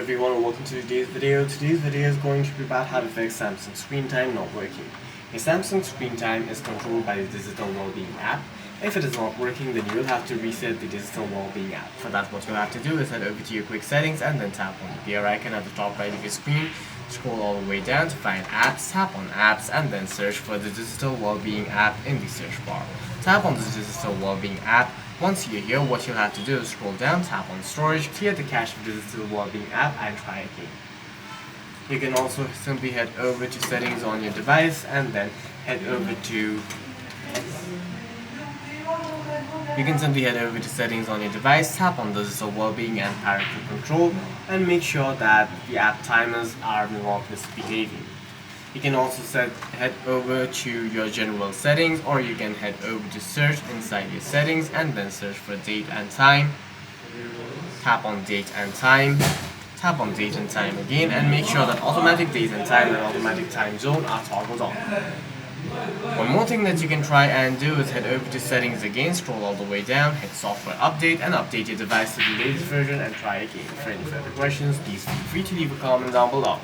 everyone, and welcome to today's video. Today's video is going to be about how to fix Samsung screen time not working. A Samsung screen time is controlled by the Digital Wellbeing app. If it is not working, then you will have to reset the Digital Wellbeing app. For that, what you'll have to do is head over to your quick settings and then tap on the gear icon at the top right of your screen. Scroll all the way down to find apps, tap on apps, and then search for the Digital Wellbeing app in the search bar. Tap on the Digital Wellbeing app. Once you're here, what you'll have to do is scroll down, tap on storage, clear the cache of the Digital Wellbeing app, and try again. You can also simply head over to settings on your device and then head over to settings on your device, tap on Digital Wellbeing and parental control, and make sure that the app timers are not misbehaving. You can also head over to your general settings, or you can head over to search inside your settings and then search for date and time. Tap on date and time. Tap on date and time again, and make sure that automatic date and time and automatic time zone are toggled on. One more thing that you can try and do is head over to settings again, scroll all the way down, hit software update, and update your device to the latest version and try again. For any further questions, please feel free to leave a comment down below.